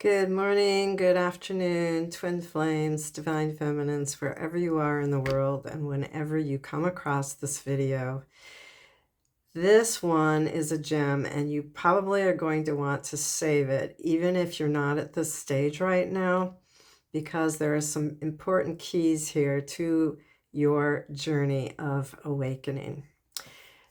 Good morning, good afternoon, twin flames, divine feminines, wherever you are in the world and whenever you come across this video. This one is a gem and you probably are going to want to save it, even if you're not at this stage right now, because there are some important keys here to your journey of awakening.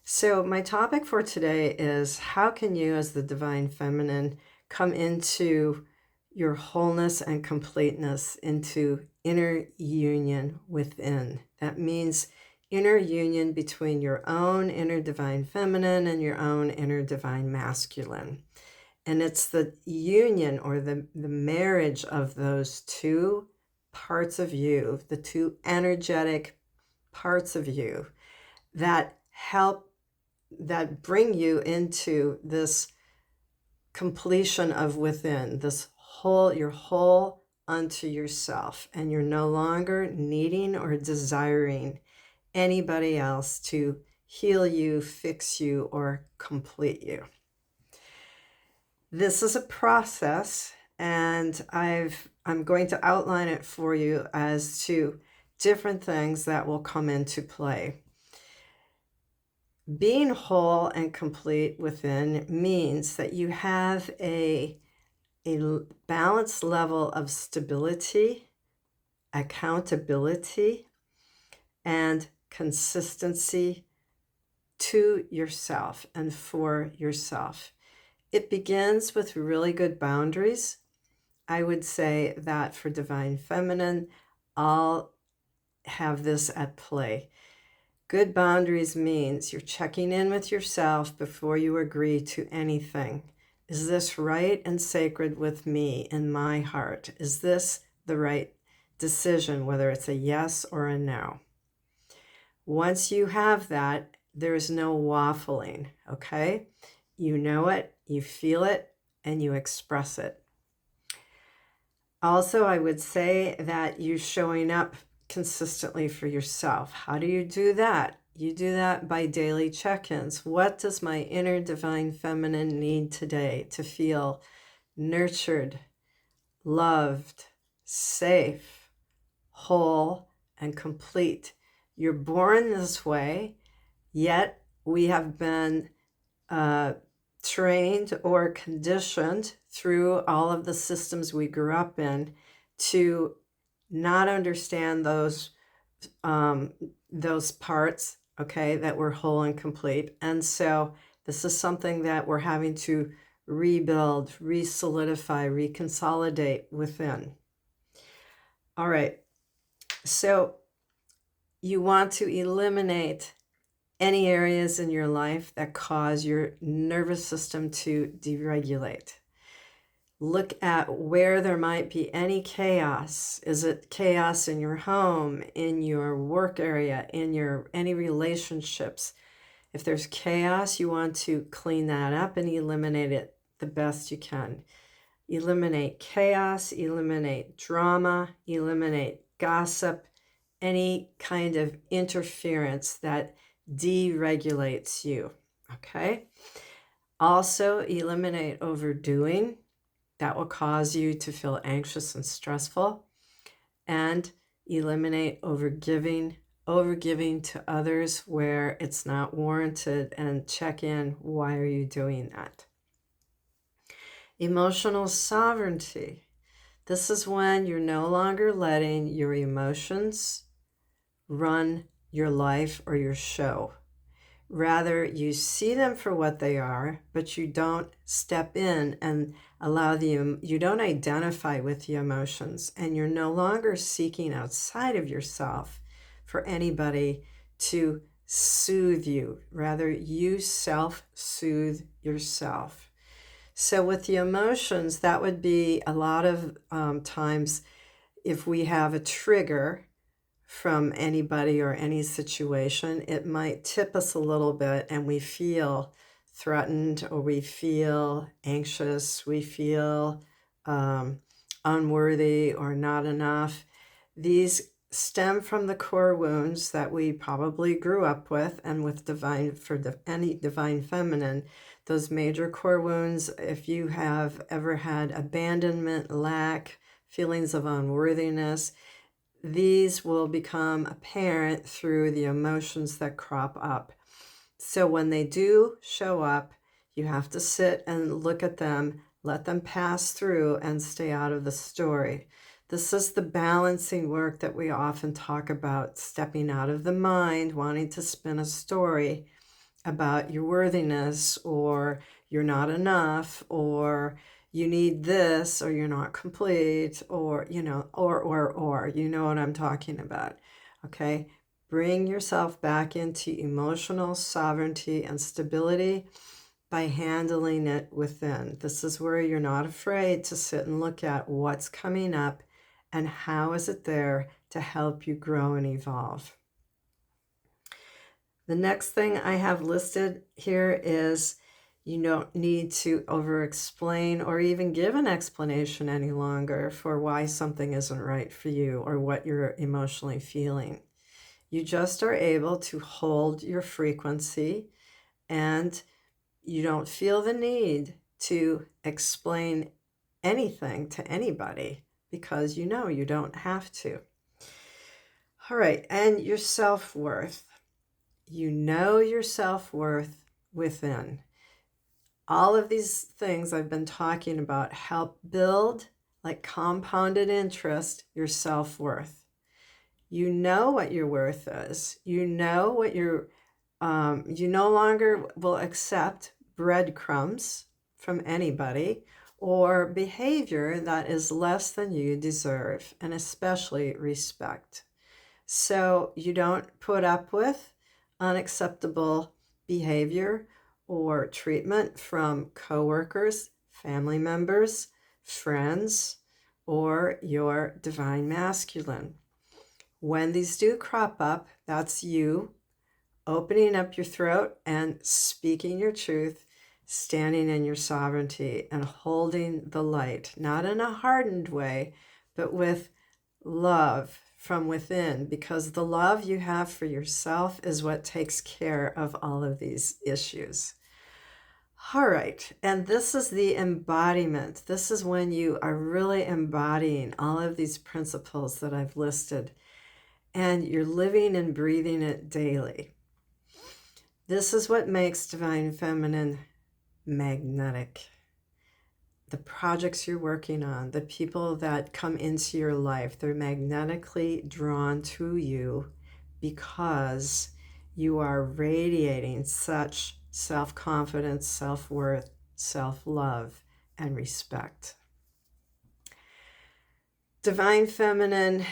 So my topic for today is how can you as the divine feminine come into your wholeness and completeness, into inner union within. That means inner union between your own inner divine feminine and your own inner divine masculine. And it's the union or the marriage of those two parts of you, the two energetic parts of you that bring you into this completion of within, this whole, you're whole unto yourself, and you're no longer needing or desiring anybody else to heal you, fix you, or complete you. This is a process, and I'm going to outline it for you as to different things that will come into play. Being whole and complete within means that you have a balanced level of stability, accountability, and consistency to yourself and for yourself. It begins with really good boundaries. I would say that for divine feminine, I'll have this at play. Good boundaries means you're checking in with yourself before you agree to anything. Is this right and sacred with me in my heart? Is this the right decision, whether it's a yes or a no? Once you have that, there's no waffling, okay? You know it, you feel it, and you express it. Also, I would say that you're showing up consistently for yourself. How do you do that? You do that by daily check-ins. What does my inner divine feminine need today to feel nurtured, loved, safe, whole, and complete? You're born this way, yet we have been trained or conditioned through all of the systems we grew up in to not understand those parts, okay, that were whole and complete. And so this is something that we're having to rebuild, re-solidify, reconsolidate within. All right, so you want to eliminate any areas in your life that cause your nervous system to deregulate. Look at where there might be any chaos. Is it chaos in your home, in your work area, in any relationships? If there's chaos, you want to clean that up and eliminate it the best you can. Eliminate chaos, eliminate drama, eliminate gossip, any kind of interference that deregulates you, okay? Also, eliminate overdoing. That will cause you to feel anxious and stressful. And eliminate overgiving to others where it's not warranted, and check in, why are you doing that? Emotional sovereignty. This is when you're no longer letting your emotions run your life or your show. Rather, you see them for what they are, but you don't step in and you don't identify with the emotions, and you're no longer seeking outside of yourself for anybody to soothe you. Rather, you self-soothe yourself. So with the emotions, that would be a lot of times if we have a trigger from anybody or any situation, it might tip us a little bit and we feel threatened, or we feel anxious, we feel unworthy or not enough. These stem from the core wounds that we probably grew up with, and with any divine feminine, those major core wounds, if you have ever had abandonment, lack, feelings of unworthiness, these will become apparent through the emotions that crop up. So when they do show up, you have to sit and look at them, let them pass through, and stay out of the story. This is the balancing work that we often talk about, stepping out of the mind, wanting to spin a story about your worthiness, or you're not enough, or you need this, or you're not complete, or, you know what I'm talking about. Okay? Bring yourself back into emotional sovereignty and stability by handling it within. This is where you're not afraid to sit and look at what's coming up and how is it there to help you grow and evolve. The next thing I have listed here is you don't need to over-explain or even give an explanation any longer for why something isn't right for you or what you're emotionally feeling. You just are able to hold your frequency, and you don't feel the need to explain anything to anybody because you know you don't have to. All right, and your self-worth. You know your self-worth within. All of these things I've been talking about help build, like compounded interest, your self-worth. You know what your worth is. You know what you no longer will accept breadcrumbs from anybody or behavior that is less than you deserve, and especially respect. So you don't put up with unacceptable behavior or treatment from coworkers, family members, friends, or your divine masculine. When these do crop up, that's you opening up your throat and speaking your truth, standing in your sovereignty and holding the light, not in a hardened way, but with love from within, because the love you have for yourself is what takes care of all of these issues. All right, and this is the embodiment. This is when you are really embodying all of these principles that I've listed, and you're living and breathing it daily. This is what makes Divine Feminine magnetic. The projects you're working on, the people that come into your life, they're magnetically drawn to you because you are radiating such self-confidence, self-worth, self-love, and respect. Divine Feminine,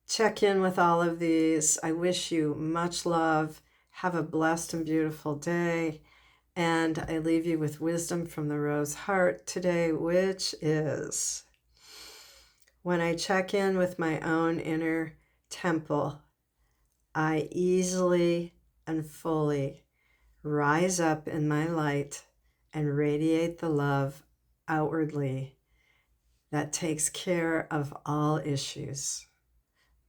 check in with all of these. I wish you much love. Have a blessed and beautiful day. And I leave you with wisdom from the Rose Heart today, which is, when I check in with my own inner temple, I easily and fully rise up in my light and radiate the love outwardly that takes care of all issues.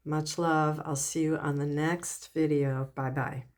Much love. I'll see you on the next video. Bye-bye.